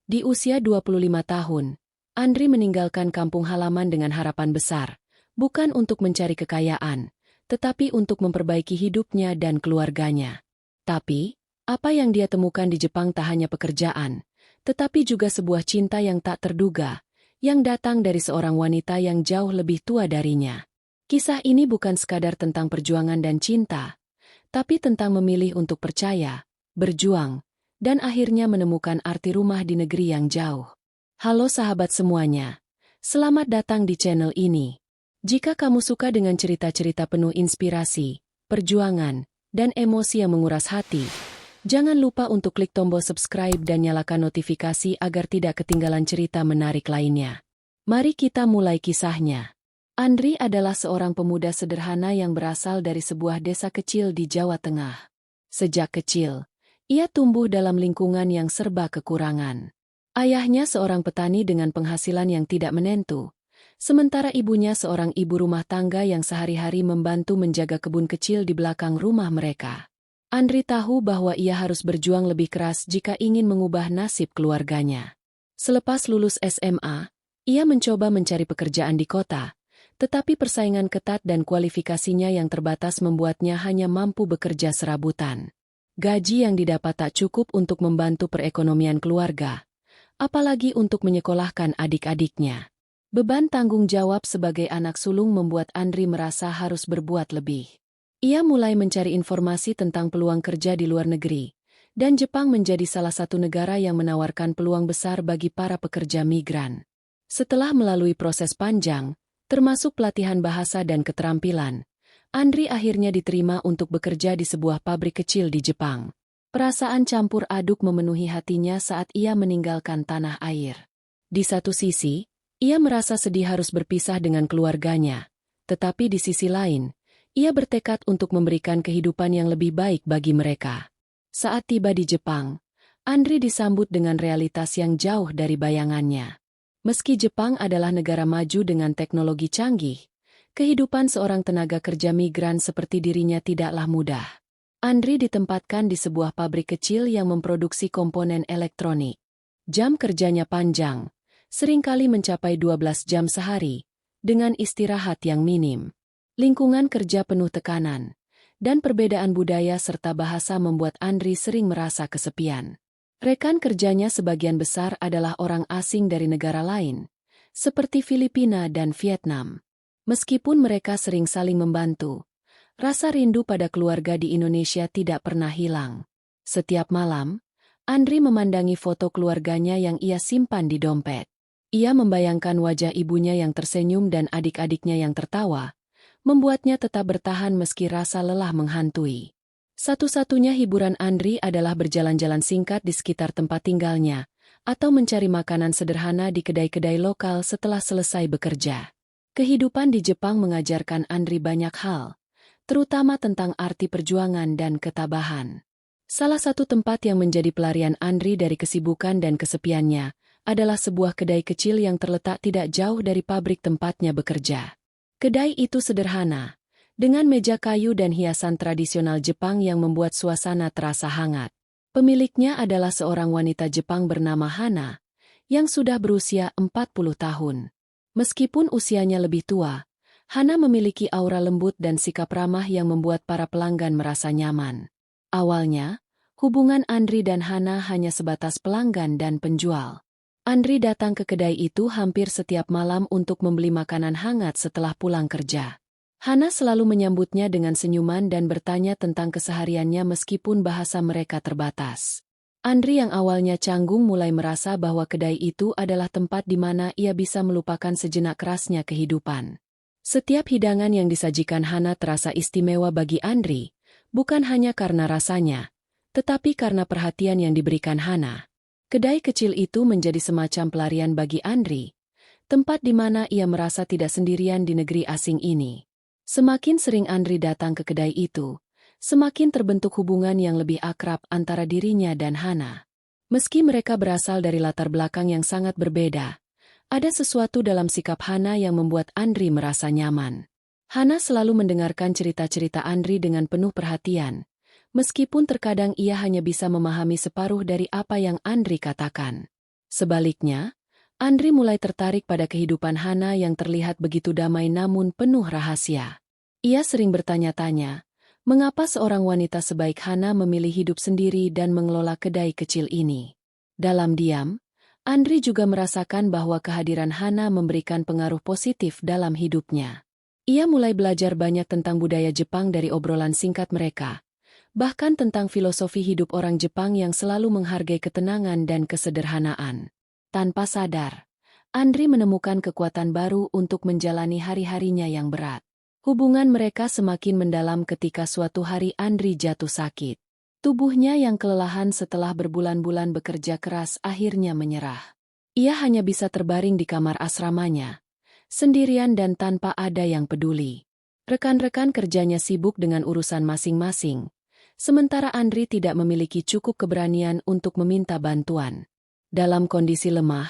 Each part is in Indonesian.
Di usia 25 tahun, Andri meninggalkan kampung halaman dengan harapan besar, bukan untuk mencari kekayaan, tetapi untuk memperbaiki hidupnya dan keluarganya. Tapi, apa yang dia temukan di Jepang tak hanya pekerjaan, tetapi juga sebuah cinta yang tak terduga, yang datang dari seorang wanita yang jauh lebih tua darinya. Kisah ini bukan sekadar tentang perjuangan dan cinta, tapi tentang memilih untuk percaya, berjuang, dan akhirnya menemukan arti rumah di negeri yang jauh. Halo sahabat semuanya, selamat datang di channel ini. Jika kamu suka dengan cerita-cerita penuh inspirasi, perjuangan, dan emosi yang menguras hati, jangan lupa untuk klik tombol subscribe dan nyalakan notifikasi agar tidak ketinggalan cerita menarik lainnya. Mari kita mulai kisahnya. Andri adalah seorang pemuda sederhana yang berasal dari sebuah desa kecil di Jawa Tengah. Sejak kecil, ia tumbuh dalam lingkungan yang serba kekurangan. Ayahnya seorang petani dengan penghasilan yang tidak menentu, sementara ibunya seorang ibu rumah tangga yang sehari-hari membantu menjaga kebun kecil di belakang rumah mereka. Andri tahu bahwa ia harus berjuang lebih keras jika ingin mengubah nasib keluarganya. Selepas lulus SMA, ia mencoba mencari pekerjaan di kota, tetapi persaingan ketat dan kualifikasinya yang terbatas membuatnya hanya mampu bekerja serabutan. Gaji yang didapat tak cukup untuk membantu perekonomian keluarga, apalagi untuk menyekolahkan adik-adiknya. Beban tanggung jawab sebagai anak sulung membuat Andri merasa harus berbuat lebih. Ia mulai mencari informasi tentang peluang kerja di luar negeri, dan Jepang menjadi salah satu negara yang menawarkan peluang besar bagi para pekerja migran. Setelah melalui proses panjang, termasuk pelatihan bahasa dan keterampilan, Andri akhirnya diterima untuk bekerja di sebuah pabrik kecil di Jepang. Perasaan campur aduk memenuhi hatinya saat ia meninggalkan tanah air. Di satu sisi, ia merasa sedih harus berpisah dengan keluarganya, tetapi di sisi lain, ia bertekad untuk memberikan kehidupan yang lebih baik bagi mereka. Saat tiba di Jepang, Andri disambut dengan realitas yang jauh dari bayangannya. Meski Jepang adalah negara maju dengan teknologi canggih, kehidupan seorang tenaga kerja migran seperti dirinya tidaklah mudah. Andri ditempatkan di sebuah pabrik kecil yang memproduksi komponen elektronik. Jam kerjanya panjang, seringkali mencapai 12 jam sehari, dengan istirahat yang minim. Lingkungan kerja penuh tekanan, dan perbedaan budaya serta bahasa membuat Andri sering merasa kesepian. Rekan kerjanya sebagian besar adalah orang asing dari negara lain, seperti Filipina dan Vietnam. Meskipun mereka sering saling membantu, rasa rindu pada keluarga di Indonesia tidak pernah hilang. Setiap malam, Andri memandangi foto keluarganya yang ia simpan di dompet. Ia membayangkan wajah ibunya yang tersenyum dan adik-adiknya yang tertawa, membuatnya tetap bertahan meski rasa lelah menghantui. Satu-satunya hiburan Andri adalah berjalan-jalan singkat di sekitar tempat tinggalnya, atau mencari makanan sederhana di kedai-kedai lokal setelah selesai bekerja. Kehidupan di Jepang mengajarkan Andri banyak hal, terutama tentang arti perjuangan dan ketabahan. Salah satu tempat yang menjadi pelarian Andri dari kesibukan dan kesepiannya adalah sebuah kedai kecil yang terletak tidak jauh dari pabrik tempatnya bekerja. Kedai itu sederhana, dengan meja kayu dan hiasan tradisional Jepang yang membuat suasana terasa hangat. Pemiliknya adalah seorang wanita Jepang bernama Hana, yang sudah berusia 40 tahun. Meskipun usianya lebih tua, Hana memiliki aura lembut dan sikap ramah yang membuat para pelanggan merasa nyaman. Awalnya, hubungan Andri dan Hana hanya sebatas pelanggan dan penjual. Andri datang ke kedai itu hampir setiap malam untuk membeli makanan hangat setelah pulang kerja. Hana selalu menyambutnya dengan senyuman dan bertanya tentang kesehariannya meskipun bahasa mereka terbatas. Andri yang awalnya canggung mulai merasa bahwa kedai itu adalah tempat di mana ia bisa melupakan sejenak kerasnya kehidupan. Setiap hidangan yang disajikan Hana terasa istimewa bagi Andri, bukan hanya karena rasanya, tetapi karena perhatian yang diberikan Hana. Kedai kecil itu menjadi semacam pelarian bagi Andri, tempat di mana ia merasa tidak sendirian di negeri asing ini. Semakin sering Andri datang ke kedai itu, semakin terbentuk hubungan yang lebih akrab antara dirinya dan Hana. Meski mereka berasal dari latar belakang yang sangat berbeda, ada sesuatu dalam sikap Hana yang membuat Andri merasa nyaman. Hana selalu mendengarkan cerita-cerita Andri dengan penuh perhatian, meskipun terkadang ia hanya bisa memahami separuh dari apa yang Andri katakan. Sebaliknya, Andri mulai tertarik pada kehidupan Hana yang terlihat begitu damai namun penuh rahasia. Ia sering bertanya-tanya, mengapa seorang wanita sebaik Hana memilih hidup sendiri dan mengelola kedai kecil ini. Dalam diam, Andri juga merasakan bahwa kehadiran Hana memberikan pengaruh positif dalam hidupnya. Ia mulai belajar banyak tentang budaya Jepang dari obrolan singkat mereka, bahkan tentang filosofi hidup orang Jepang yang selalu menghargai ketenangan dan kesederhanaan. Tanpa sadar, Andri menemukan kekuatan baru untuk menjalani hari-harinya yang berat. Hubungan mereka semakin mendalam ketika suatu hari Andri jatuh sakit. Tubuhnya yang kelelahan setelah berbulan-bulan bekerja keras akhirnya menyerah. Ia hanya bisa terbaring di kamar asramanya, sendirian dan tanpa ada yang peduli. Rekan-rekan kerjanya sibuk dengan urusan masing-masing, sementara Andri tidak memiliki cukup keberanian untuk meminta bantuan. Dalam kondisi lemah,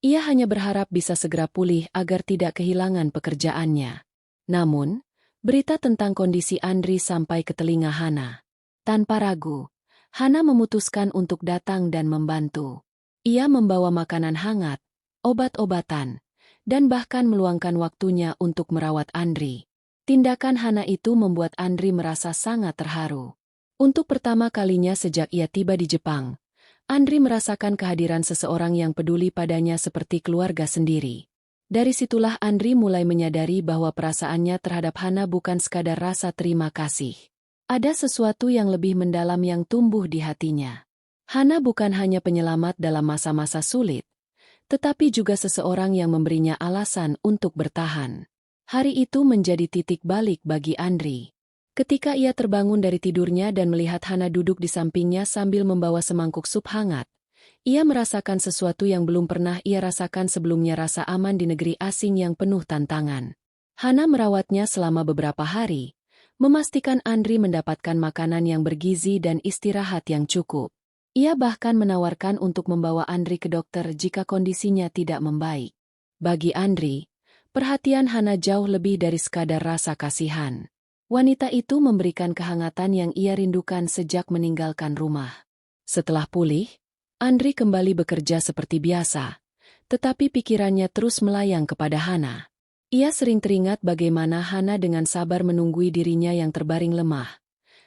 ia hanya berharap bisa segera pulih agar tidak kehilangan pekerjaannya. Namun, berita tentang kondisi Andri sampai ke telinga Hana. Tanpa ragu, Hana memutuskan untuk datang dan membantu. Ia membawa makanan hangat, obat-obatan, dan bahkan meluangkan waktunya untuk merawat Andri. Tindakan Hana itu membuat Andri merasa sangat terharu. Untuk pertama kalinya sejak ia tiba di Jepang, Andri merasakan kehadiran seseorang yang peduli padanya seperti keluarga sendiri. Dari situlah Andri mulai menyadari bahwa perasaannya terhadap Hana bukan sekadar rasa terima kasih. Ada sesuatu yang lebih mendalam yang tumbuh di hatinya. Hana bukan hanya penyelamat dalam masa-masa sulit, tetapi juga seseorang yang memberinya alasan untuk bertahan. Hari itu menjadi titik balik bagi Andri. Ketika ia terbangun dari tidurnya dan melihat Hana duduk di sampingnya sambil membawa semangkuk sup hangat, ia merasakan sesuatu yang belum pernah ia rasakan sebelumnya, rasa aman di negeri asing yang penuh tantangan. Hana merawatnya selama beberapa hari, memastikan Andri mendapatkan makanan yang bergizi dan istirahat yang cukup. Ia bahkan menawarkan untuk membawa Andri ke dokter jika kondisinya tidak membaik. Bagi Andri, perhatian Hana jauh lebih dari sekadar rasa kasihan. Wanita itu memberikan kehangatan yang ia rindukan sejak meninggalkan rumah. Setelah pulih, Andri kembali bekerja seperti biasa, tetapi pikirannya terus melayang kepada Hana. Ia sering teringat bagaimana Hana dengan sabar menunggui dirinya yang terbaring lemah,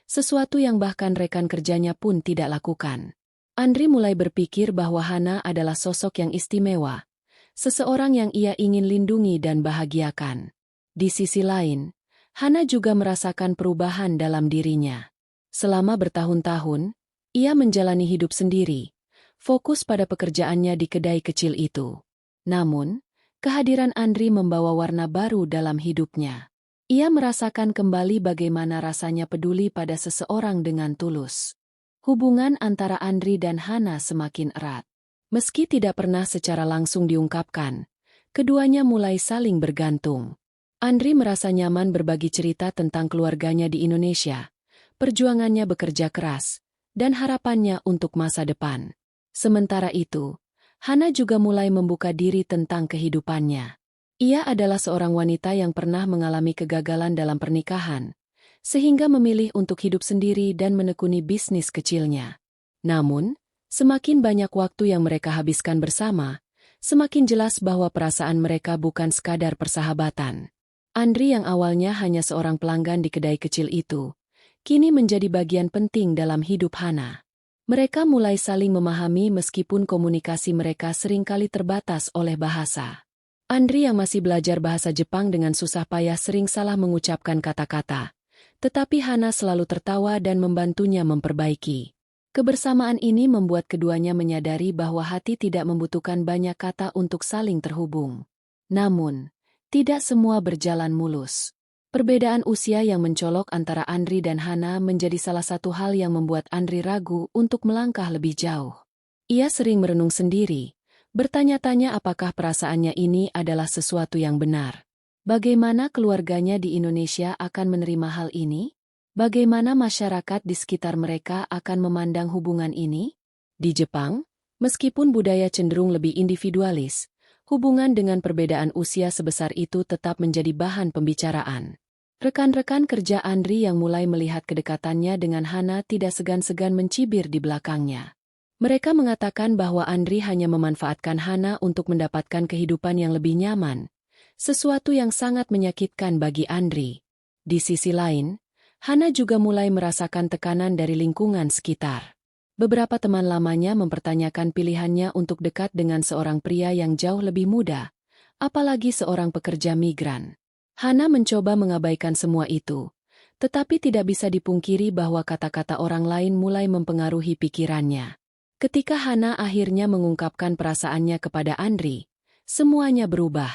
sesuatu yang bahkan rekan kerjanya pun tidak lakukan. Andri mulai berpikir bahwa Hana adalah sosok yang istimewa, seseorang yang ia ingin lindungi dan bahagiakan. Di sisi lain, Hana juga merasakan perubahan dalam dirinya. Selama bertahun-tahun, ia menjalani hidup sendiri, fokus pada pekerjaannya di kedai kecil itu. Namun, kehadiran Andri membawa warna baru dalam hidupnya. Ia merasakan kembali bagaimana rasanya peduli pada seseorang dengan tulus. Hubungan antara Andri dan Hana semakin erat. Meski tidak pernah secara langsung diungkapkan, keduanya mulai saling bergantung. Andri merasa nyaman berbagi cerita tentang keluarganya di Indonesia, perjuangannya bekerja keras, dan harapannya untuk masa depan. Sementara itu, Hana juga mulai membuka diri tentang kehidupannya. Ia adalah seorang wanita yang pernah mengalami kegagalan dalam pernikahan, sehingga memilih untuk hidup sendiri dan menekuni bisnis kecilnya. Namun, semakin banyak waktu yang mereka habiskan bersama, semakin jelas bahwa perasaan mereka bukan sekadar persahabatan. Andri yang awalnya hanya seorang pelanggan di kedai kecil itu, kini menjadi bagian penting dalam hidup Hana. Mereka mulai saling memahami meskipun komunikasi mereka seringkali terbatas oleh bahasa. Andri yang masih belajar bahasa Jepang dengan susah payah sering salah mengucapkan kata-kata, tetapi Hana selalu tertawa dan membantunya memperbaiki. Kebersamaan ini membuat keduanya menyadari bahwa hati tidak membutuhkan banyak kata untuk saling terhubung. Namun, tidak semua berjalan mulus. Perbedaan usia yang mencolok antara Andri dan Hana menjadi salah satu hal yang membuat Andri ragu untuk melangkah lebih jauh. Ia sering merenung sendiri, bertanya-tanya apakah perasaannya ini adalah sesuatu yang benar. Bagaimana keluarganya di Indonesia akan menerima hal ini? Bagaimana masyarakat di sekitar mereka akan memandang hubungan ini? Di Jepang, meskipun budaya cenderung lebih individualis, hubungan dengan perbedaan usia sebesar itu tetap menjadi bahan pembicaraan. Rekan-rekan kerja Andri yang mulai melihat kedekatannya dengan Hana tidak segan-segan mencibir di belakangnya. Mereka mengatakan bahwa Andri hanya memanfaatkan Hana untuk mendapatkan kehidupan yang lebih nyaman, sesuatu yang sangat menyakitkan bagi Andri. Di sisi lain, Hana juga mulai merasakan tekanan dari lingkungan sekitar. Beberapa teman lamanya mempertanyakan pilihannya untuk dekat dengan seorang pria yang jauh lebih muda, apalagi seorang pekerja migran. Hana mencoba mengabaikan semua itu, tetapi tidak bisa dipungkiri bahwa kata-kata orang lain mulai mempengaruhi pikirannya. Ketika Hana akhirnya mengungkapkan perasaannya kepada Andri, semuanya berubah.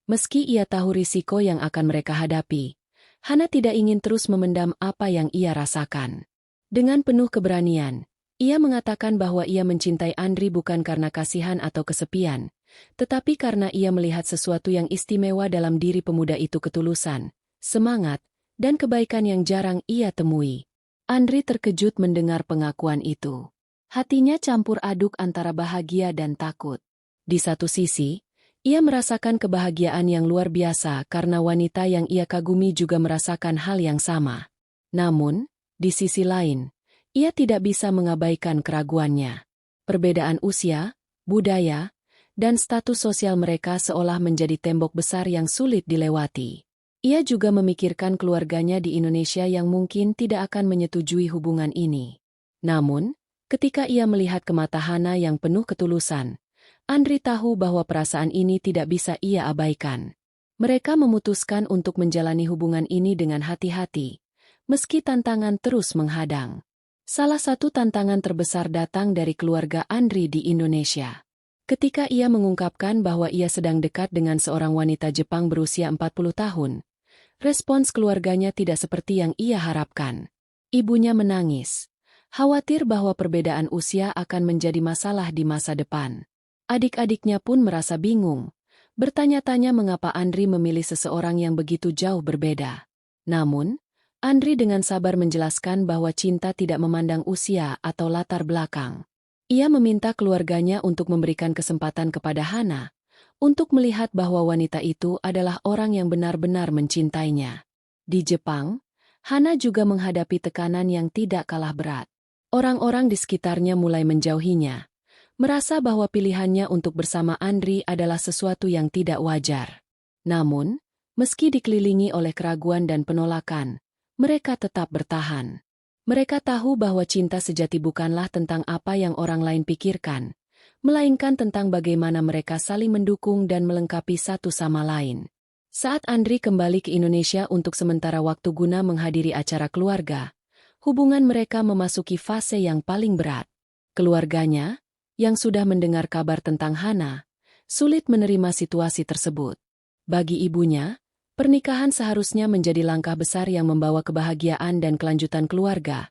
Meski ia tahu risiko yang akan mereka hadapi, Hana tidak ingin terus memendam apa yang ia rasakan. Dengan penuh keberanian, ia mengatakan bahwa ia mencintai Andri bukan karena kasihan atau kesepian, tetapi karena ia melihat sesuatu yang istimewa dalam diri pemuda itu: ketulusan, semangat, dan kebaikan yang jarang ia temui. Andri terkejut mendengar pengakuan itu. Hatinya campur aduk antara bahagia dan takut. Di satu sisi, ia merasakan kebahagiaan yang luar biasa karena wanita yang ia kagumi juga merasakan hal yang sama. Namun, di sisi lain, ia tidak bisa mengabaikan keraguannya. Perbedaan usia, budaya, dan status sosial mereka seolah menjadi tembok besar yang sulit dilewati. Ia juga memikirkan keluarganya di Indonesia yang mungkin tidak akan menyetujui hubungan ini. Namun, ketika ia melihat ke mata Hana yang penuh ketulusan, Andri tahu bahwa perasaan ini tidak bisa ia abaikan. Mereka memutuskan untuk menjalani hubungan ini dengan hati-hati, meski tantangan terus menghadang. Salah satu tantangan terbesar datang dari keluarga Andri di Indonesia. Ketika ia mengungkapkan bahwa ia sedang dekat dengan seorang wanita Jepang berusia 40 tahun, respons keluarganya tidak seperti yang ia harapkan. Ibunya menangis, khawatir bahwa perbedaan usia akan menjadi masalah di masa depan. Adik-adiknya pun merasa bingung, bertanya-tanya mengapa Andri memilih seseorang yang begitu jauh berbeda. Namun, Andri dengan sabar menjelaskan bahwa cinta tidak memandang usia atau latar belakang. Ia meminta keluarganya untuk memberikan kesempatan kepada Hana, untuk melihat bahwa wanita itu adalah orang yang benar-benar mencintainya. Di Jepang, Hana juga menghadapi tekanan yang tidak kalah berat. Orang-orang di sekitarnya mulai menjauhinya, merasa bahwa pilihannya untuk bersama Andri adalah sesuatu yang tidak wajar. Namun, meski dikelilingi oleh keraguan dan penolakan, mereka tetap bertahan. Mereka tahu bahwa cinta sejati bukanlah tentang apa yang orang lain pikirkan, melainkan tentang bagaimana mereka saling mendukung dan melengkapi satu sama lain. Saat Andri kembali ke Indonesia untuk sementara waktu guna menghadiri acara keluarga, hubungan mereka memasuki fase yang paling berat. Keluarganya, yang sudah mendengar kabar tentang Hana, sulit menerima situasi tersebut. Bagi ibunya, pernikahan seharusnya menjadi langkah besar yang membawa kebahagiaan dan kelanjutan keluarga.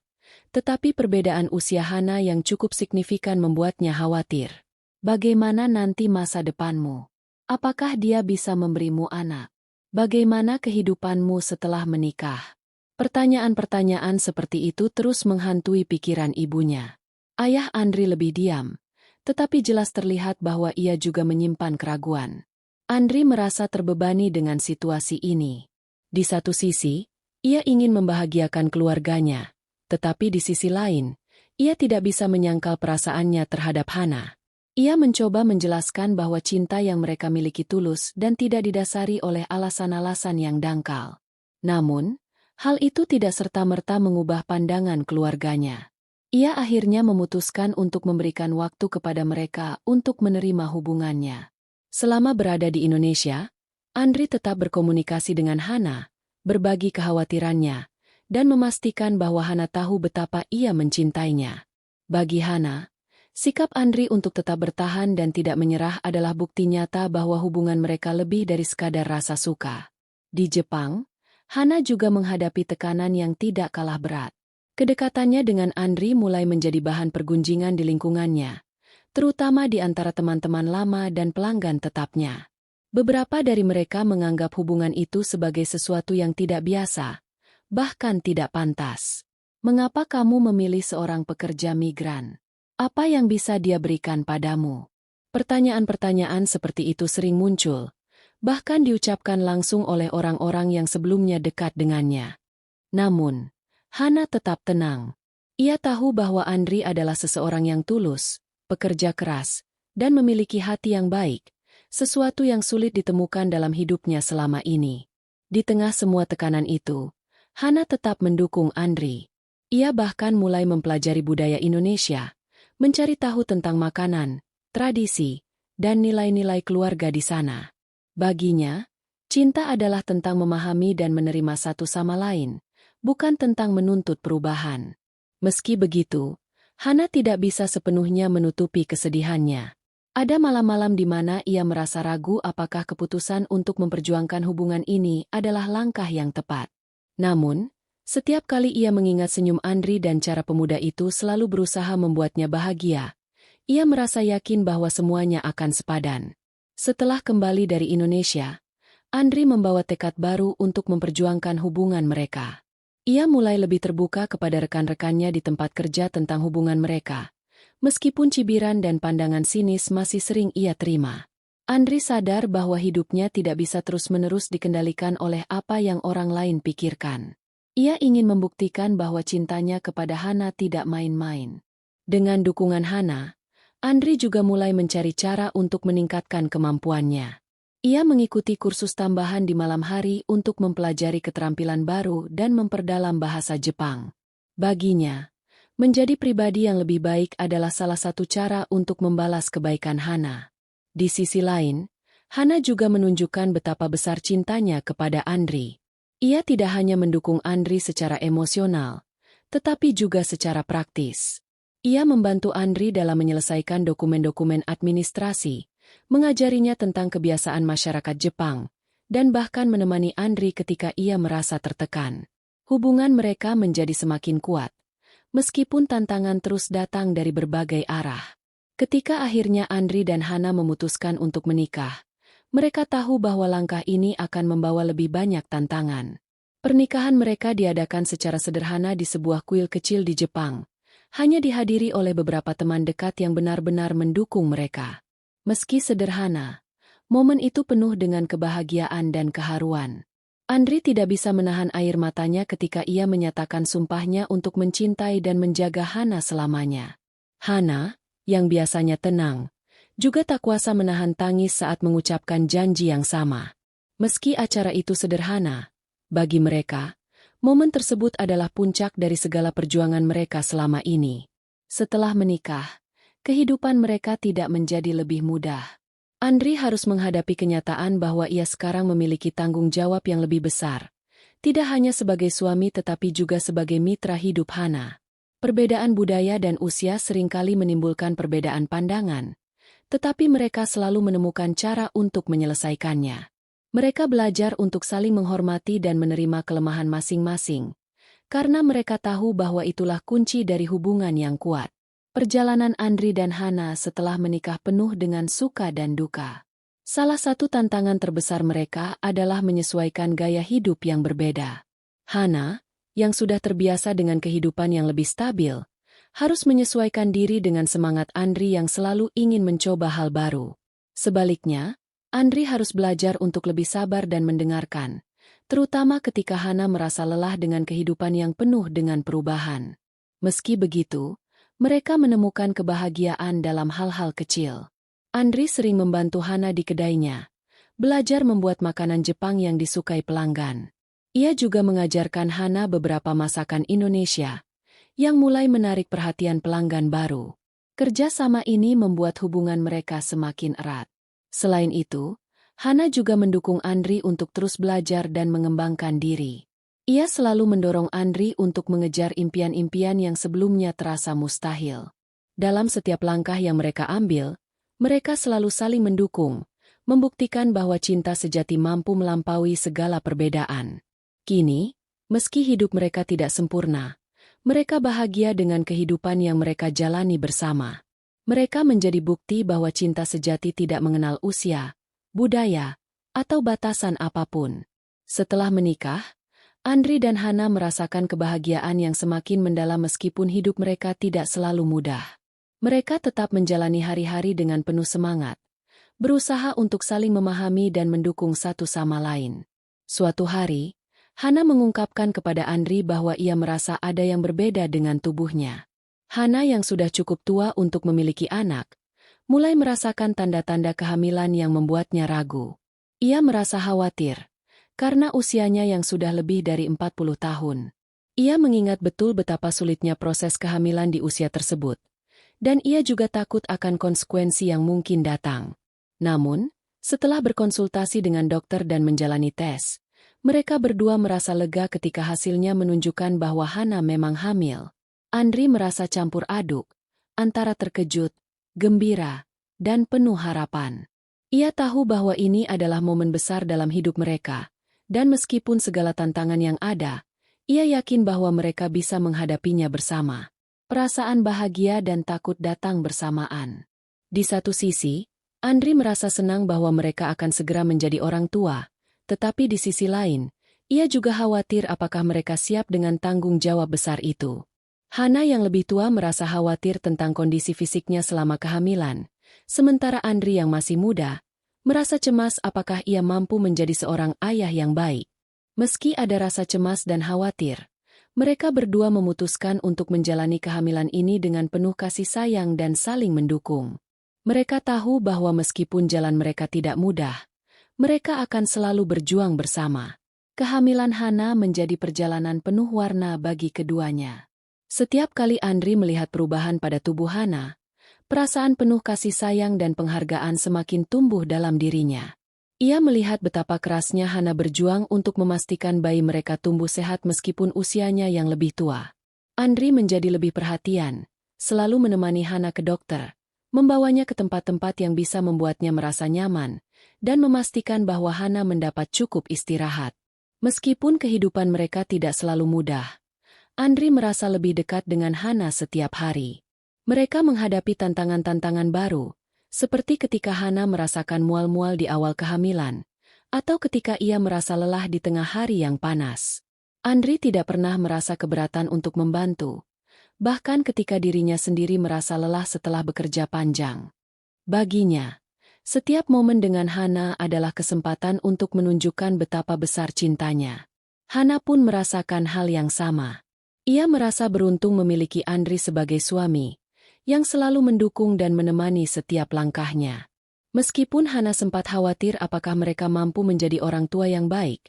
Tetapi perbedaan usia Hana yang cukup signifikan membuatnya khawatir. Bagaimana nanti masa depanmu? Apakah dia bisa memberimu anak? Bagaimana kehidupanmu setelah menikah? Pertanyaan-pertanyaan seperti itu terus menghantui pikiran ibunya. Ayah Andri lebih diam, tetapi jelas terlihat bahwa ia juga menyimpan keraguan. Andri merasa terbebani dengan situasi ini. Di satu sisi, ia ingin membahagiakan keluarganya, tetapi di sisi lain, ia tidak bisa menyangkal perasaannya terhadap Hana. Ia mencoba menjelaskan bahwa cinta yang mereka miliki tulus dan tidak didasari oleh alasan-alasan yang dangkal. Namun, hal itu tidak serta-merta mengubah pandangan keluarganya. Ia akhirnya memutuskan untuk memberikan waktu kepada mereka untuk menerima hubungannya. Selama berada di Indonesia, Andri tetap berkomunikasi dengan Hana, berbagi kekhawatirannya, dan memastikan bahwa Hana tahu betapa ia mencintainya. Bagi Hana, sikap Andri untuk tetap bertahan dan tidak menyerah adalah bukti nyata bahwa hubungan mereka lebih dari sekadar rasa suka. Di Jepang, Hana juga menghadapi tekanan yang tidak kalah berat. Kedekatannya dengan Andri mulai menjadi bahan pergunjingan di lingkungannya, terutama di antara teman-teman lama dan pelanggan tetapnya. Beberapa dari mereka menganggap hubungan itu sebagai sesuatu yang tidak biasa, bahkan tidak pantas. Mengapa kamu memilih seorang pekerja migran? Apa yang bisa dia berikan padamu? Pertanyaan-pertanyaan seperti itu sering muncul, bahkan diucapkan langsung oleh orang-orang yang sebelumnya dekat dengannya. Namun, Hana tetap tenang. Ia tahu bahwa Andri adalah seseorang yang tulus, pekerja keras, dan memiliki hati yang baik, sesuatu yang sulit ditemukan dalam hidupnya selama ini. Di tengah semua tekanan itu, Hana tetap mendukung Andri. Ia bahkan mulai mempelajari budaya Indonesia, mencari tahu tentang makanan, tradisi, dan nilai-nilai keluarga di sana. Baginya, cinta adalah tentang memahami dan menerima satu sama lain, bukan tentang menuntut perubahan. Meski begitu, Hana tidak bisa sepenuhnya menutupi kesedihannya. Ada malam-malam di mana ia merasa ragu apakah keputusan untuk memperjuangkan hubungan ini adalah langkah yang tepat. Namun, setiap kali ia mengingat senyum Andri dan cara pemuda itu selalu berusaha membuatnya bahagia, ia merasa yakin bahwa semuanya akan sepadan. Setelah kembali dari Indonesia, Andri membawa tekad baru untuk memperjuangkan hubungan mereka. Ia mulai lebih terbuka kepada rekan-rekannya di tempat kerja tentang hubungan mereka, meskipun cibiran dan pandangan sinis masih sering ia terima. Andri sadar bahwa hidupnya tidak bisa terus-menerus dikendalikan oleh apa yang orang lain pikirkan. Ia ingin membuktikan bahwa cintanya kepada Hana tidak main-main. Dengan dukungan Hana, Andri juga mulai mencari cara untuk meningkatkan kemampuannya. Ia mengikuti kursus tambahan di malam hari untuk mempelajari keterampilan baru dan memperdalam bahasa Jepang. Baginya, menjadi pribadi yang lebih baik adalah salah satu cara untuk membalas kebaikan Hana. Di sisi lain, Hana juga menunjukkan betapa besar cintanya kepada Andri. Ia tidak hanya mendukung Andri secara emosional, tetapi juga secara praktis. Ia membantu Andri dalam menyelesaikan dokumen-dokumen administrasi, mengajarinya tentang kebiasaan masyarakat Jepang, dan bahkan menemani Andri ketika ia merasa tertekan. Hubungan mereka menjadi semakin kuat, meskipun tantangan terus datang dari berbagai arah. Ketika akhirnya Andri dan Hana memutuskan untuk menikah, mereka tahu bahwa langkah ini akan membawa lebih banyak tantangan. Pernikahan mereka diadakan secara sederhana di sebuah kuil kecil di Jepang, hanya dihadiri oleh beberapa teman dekat yang benar-benar mendukung mereka. Meski sederhana, momen itu penuh dengan kebahagiaan dan keharuan. Andri tidak bisa menahan air matanya ketika ia menyatakan sumpahnya untuk mencintai dan menjaga Hana selamanya. Hana, yang biasanya tenang, juga tak kuasa menahan tangis saat mengucapkan janji yang sama. Meski acara itu sederhana, bagi mereka, momen tersebut adalah puncak dari segala perjuangan mereka selama ini. Setelah menikah, kehidupan mereka tidak menjadi lebih mudah. Andri harus menghadapi kenyataan bahwa ia sekarang memiliki tanggung jawab yang lebih besar, tidak hanya sebagai suami tetapi juga sebagai mitra hidup Hana. Perbedaan budaya dan usia seringkali menimbulkan perbedaan pandangan, tetapi mereka selalu menemukan cara untuk menyelesaikannya. Mereka belajar untuk saling menghormati dan menerima kelemahan masing-masing, karena mereka tahu bahwa itulah kunci dari hubungan yang kuat. Perjalanan Andri dan Hana setelah menikah penuh dengan suka dan duka. Salah satu tantangan terbesar mereka adalah menyesuaikan gaya hidup yang berbeda. Hana, yang sudah terbiasa dengan kehidupan yang lebih stabil, harus menyesuaikan diri dengan semangat Andri yang selalu ingin mencoba hal baru. Sebaliknya, Andri harus belajar untuk lebih sabar dan mendengarkan, terutama ketika Hana merasa lelah dengan kehidupan yang penuh dengan perubahan. Meski begitu, mereka menemukan kebahagiaan dalam hal-hal kecil. Andri sering membantu Hana di kedainya, belajar membuat makanan Jepang yang disukai pelanggan. Ia juga mengajarkan Hana beberapa masakan Indonesia, yang mulai menarik perhatian pelanggan baru. Kerjasama ini membuat hubungan mereka semakin erat. Selain itu, Hana juga mendukung Andri untuk terus belajar dan mengembangkan diri. Ia selalu mendorong Andri untuk mengejar impian-impian yang sebelumnya terasa mustahil. Dalam setiap langkah yang mereka ambil, mereka selalu saling mendukung, membuktikan bahwa cinta sejati mampu melampaui segala perbedaan. Kini, meski hidup mereka tidak sempurna, mereka bahagia dengan kehidupan yang mereka jalani bersama. Mereka menjadi bukti bahwa cinta sejati tidak mengenal usia, budaya, atau batasan apapun. Setelah menikah, Andri dan Hana merasakan kebahagiaan yang semakin mendalam meskipun hidup mereka tidak selalu mudah. Mereka tetap menjalani hari-hari dengan penuh semangat, berusaha untuk saling memahami dan mendukung satu sama lain. Suatu hari, Hana mengungkapkan kepada Andri bahwa ia merasa ada yang berbeda dengan tubuhnya. Hana yang sudah cukup tua untuk memiliki anak, mulai merasakan tanda-tanda kehamilan yang membuatnya ragu. Ia merasa khawatir, karena usianya yang sudah lebih dari 40 tahun. Ia mengingat betul betapa sulitnya proses kehamilan di usia tersebut, dan ia juga takut akan konsekuensi yang mungkin datang. Namun, setelah berkonsultasi dengan dokter dan menjalani tes, mereka berdua merasa lega ketika hasilnya menunjukkan bahwa Hana memang hamil. Andri merasa campur aduk, antara terkejut, gembira, dan penuh harapan. Ia tahu bahwa ini adalah momen besar dalam hidup mereka, dan meskipun segala tantangan yang ada, ia yakin bahwa mereka bisa menghadapinya bersama. Perasaan bahagia dan takut datang bersamaan. Di satu sisi, Andri merasa senang bahwa mereka akan segera menjadi orang tua, tetapi di sisi lain, ia juga khawatir apakah mereka siap dengan tanggung jawab besar itu. Hana yang lebih tua merasa khawatir tentang kondisi fisiknya selama kehamilan, sementara Andri yang masih muda, merasa cemas apakah ia mampu menjadi seorang ayah yang baik. Meski ada rasa cemas dan khawatir, mereka berdua memutuskan untuk menjalani kehamilan ini dengan penuh kasih sayang dan saling mendukung. Mereka tahu bahwa meskipun jalan mereka tidak mudah, mereka akan selalu berjuang bersama. Kehamilan Hana menjadi perjalanan penuh warna bagi keduanya. Setiap kali Andri melihat perubahan pada tubuh Hana, perasaan penuh kasih sayang dan penghargaan semakin tumbuh dalam dirinya. Ia melihat betapa kerasnya Hana berjuang untuk memastikan bayi mereka tumbuh sehat meskipun usianya yang lebih tua. Andri menjadi lebih perhatian, selalu menemani Hana ke dokter, membawanya ke tempat-tempat yang bisa membuatnya merasa nyaman, dan memastikan bahwa Hana mendapat cukup istirahat. Meskipun kehidupan mereka tidak selalu mudah, Andri merasa lebih dekat dengan Hana setiap hari. Mereka menghadapi tantangan-tantangan baru, seperti ketika Hana merasakan mual-mual di awal kehamilan, atau ketika ia merasa lelah di tengah hari yang panas. Andri tidak pernah merasa keberatan untuk membantu, bahkan ketika dirinya sendiri merasa lelah setelah bekerja panjang. Baginya, setiap momen dengan Hana adalah kesempatan untuk menunjukkan betapa besar cintanya. Hana pun merasakan hal yang sama. Ia merasa beruntung memiliki Andri sebagai suami, yang selalu mendukung dan menemani setiap langkahnya. Meskipun Hana sempat khawatir apakah mereka mampu menjadi orang tua yang baik,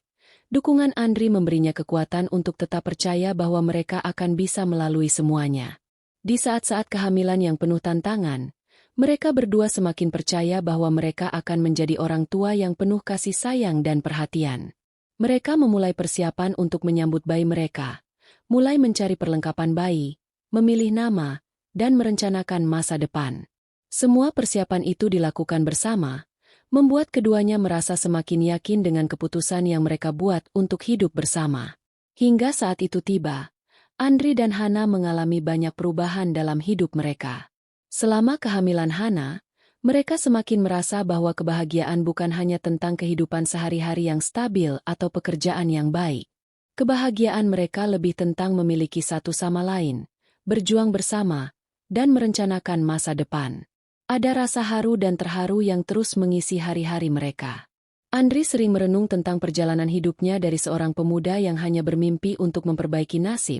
dukungan Andri memberinya kekuatan untuk tetap percaya bahwa mereka akan bisa melalui semuanya. Di saat-saat kehamilan yang penuh tantangan, mereka berdua semakin percaya bahwa mereka akan menjadi orang tua yang penuh kasih sayang dan perhatian. Mereka memulai persiapan untuk menyambut bayi mereka, mulai mencari perlengkapan bayi, memilih nama, dan merencanakan masa depan. Semua persiapan itu dilakukan bersama, membuat keduanya merasa semakin yakin dengan keputusan yang mereka buat untuk hidup bersama. Hingga saat itu tiba, Andri dan Hana mengalami banyak perubahan dalam hidup mereka. Selama kehamilan Hana, mereka semakin merasa bahwa kebahagiaan bukan hanya tentang kehidupan sehari-hari yang stabil atau pekerjaan yang baik. Kebahagiaan mereka lebih tentang memiliki satu sama lain, berjuang bersama, dan merencanakan masa depan. Ada rasa haru dan terharu yang terus mengisi hari-hari mereka. Andri sering merenung tentang perjalanan hidupnya dari seorang pemuda yang hanya bermimpi untuk memperbaiki nasib,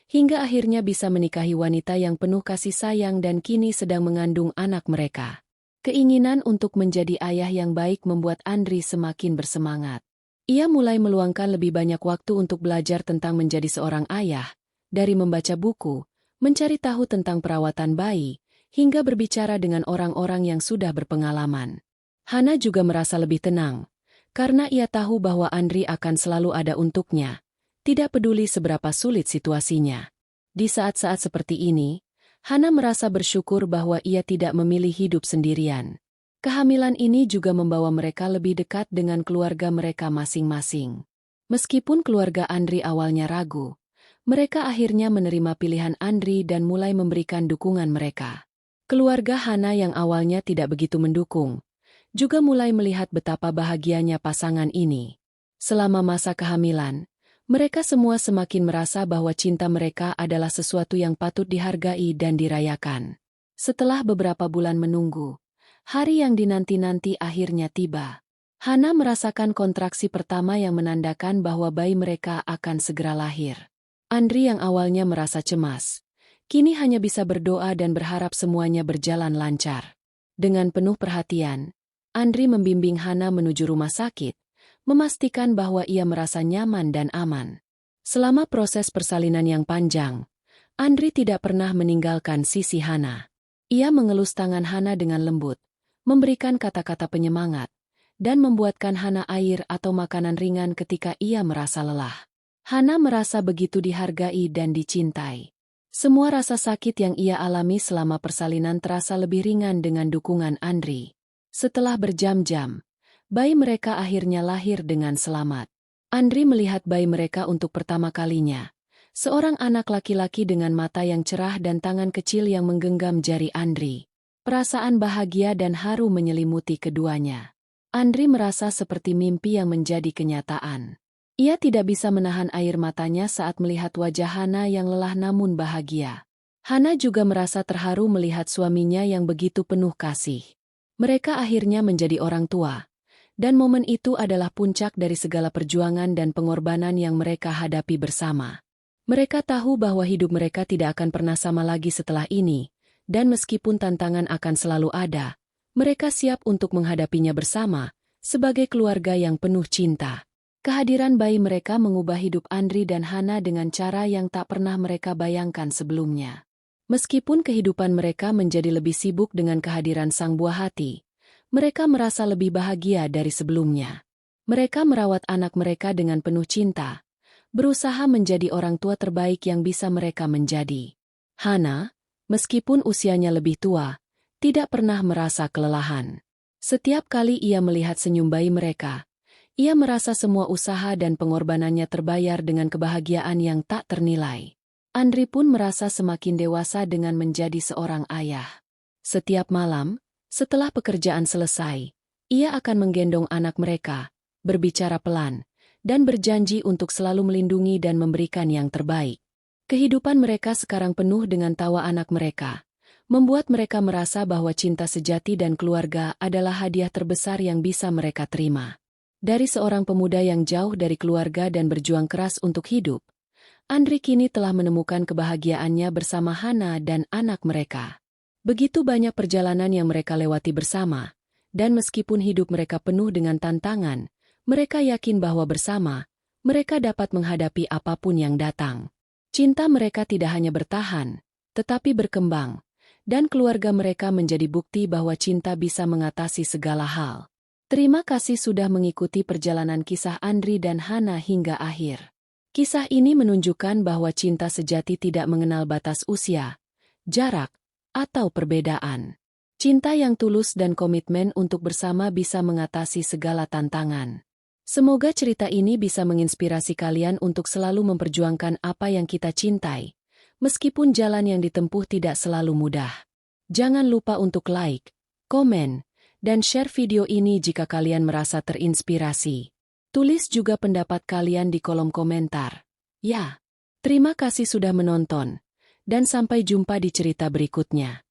hingga akhirnya bisa menikahi wanita yang penuh kasih sayang dan kini sedang mengandung anak mereka. Keinginan untuk menjadi ayah yang baik membuat Andri semakin bersemangat. Ia mulai meluangkan lebih banyak waktu untuk belajar tentang menjadi seorang ayah, dari membaca buku, mencari tahu tentang perawatan bayi, hingga berbicara dengan orang-orang yang sudah berpengalaman. Hana juga merasa lebih tenang, karena ia tahu bahwa Andri akan selalu ada untuknya, tidak peduli seberapa sulit situasinya. Di saat-saat seperti ini, Hana merasa bersyukur bahwa ia tidak memilih hidup sendirian. Kehamilan ini juga membawa mereka lebih dekat dengan keluarga mereka masing-masing. Meskipun keluarga Andri awalnya ragu, mereka akhirnya menerima pilihan Andri dan mulai memberikan dukungan mereka. Keluarga Hana yang awalnya tidak begitu mendukung, juga mulai melihat betapa bahagianya pasangan ini. Selama masa kehamilan, mereka semua semakin merasa bahwa cinta mereka adalah sesuatu yang patut dihargai dan dirayakan. Setelah beberapa bulan menunggu, hari yang dinanti-nanti akhirnya tiba. Hana merasakan kontraksi pertama yang menandakan bahwa bayi mereka akan segera lahir. Andri yang awalnya merasa cemas, kini hanya bisa berdoa dan berharap semuanya berjalan lancar. Dengan penuh perhatian, Andri membimbing Hana menuju rumah sakit, memastikan bahwa ia merasa nyaman dan aman. Selama proses persalinan yang panjang, Andri tidak pernah meninggalkan sisi Hana. Ia mengelus tangan Hana dengan lembut, memberikan kata-kata penyemangat, dan membuatkan Hana air atau makanan ringan ketika ia merasa lelah. Hana merasa begitu dihargai dan dicintai. Semua rasa sakit yang ia alami selama persalinan terasa lebih ringan dengan dukungan Andri. Setelah berjam-jam, bayi mereka akhirnya lahir dengan selamat. Andri melihat bayi mereka untuk pertama kalinya. Seorang anak laki-laki dengan mata yang cerah dan tangan kecil yang menggenggam jari Andri. Perasaan bahagia dan haru menyelimuti keduanya. Andri merasa seperti mimpi yang menjadi kenyataan. Ia tidak bisa menahan air matanya saat melihat wajah Hana yang lelah namun bahagia. Hana juga merasa terharu melihat suaminya yang begitu penuh kasih. Mereka akhirnya menjadi orang tua, dan momen itu adalah puncak dari segala perjuangan dan pengorbanan yang mereka hadapi bersama. Mereka tahu bahwa hidup mereka tidak akan pernah sama lagi setelah ini, dan meskipun tantangan akan selalu ada, mereka siap untuk menghadapinya bersama, sebagai keluarga yang penuh cinta. Kehadiran bayi mereka mengubah hidup Andri dan Hana dengan cara yang tak pernah mereka bayangkan sebelumnya. Meskipun kehidupan mereka menjadi lebih sibuk dengan kehadiran sang buah hati, mereka merasa lebih bahagia dari sebelumnya. Mereka merawat anak mereka dengan penuh cinta, berusaha menjadi orang tua terbaik yang bisa mereka menjadi. Hana, meskipun usianya lebih tua, tidak pernah merasa kelelahan. Setiap kali ia melihat senyum bayi mereka, ia merasa semua usaha dan pengorbanannya terbayar dengan kebahagiaan yang tak ternilai. Andri pun merasa semakin dewasa dengan menjadi seorang ayah. Setiap malam, setelah pekerjaan selesai, ia akan menggendong anak mereka, berbicara pelan, dan berjanji untuk selalu melindungi dan memberikan yang terbaik. Kehidupan mereka sekarang penuh dengan tawa anak mereka, membuat mereka merasa bahwa cinta sejati dan keluarga adalah hadiah terbesar yang bisa mereka terima. Dari seorang pemuda yang jauh dari keluarga dan berjuang keras untuk hidup, Andri kini telah menemukan kebahagiaannya bersama Hana dan anak mereka. Begitu banyak perjalanan yang mereka lewati bersama, dan meskipun hidup mereka penuh dengan tantangan, mereka yakin bahwa bersama, mereka dapat menghadapi apapun yang datang. Cinta mereka tidak hanya bertahan, tetapi berkembang, dan keluarga mereka menjadi bukti bahwa cinta bisa mengatasi segala hal. Terima kasih sudah mengikuti perjalanan kisah Andri dan Hana hingga akhir. Kisah ini menunjukkan bahwa cinta sejati tidak mengenal batas usia, jarak, atau perbedaan. Cinta yang tulus dan komitmen untuk bersama bisa mengatasi segala tantangan. Semoga cerita ini bisa menginspirasi kalian untuk selalu memperjuangkan apa yang kita cintai, meskipun jalan yang ditempuh tidak selalu mudah. Jangan lupa untuk like, komen, dan share video ini jika kalian merasa terinspirasi. Tulis juga pendapat kalian di kolom komentar. Ya, terima kasih sudah menonton, dan sampai jumpa di cerita berikutnya.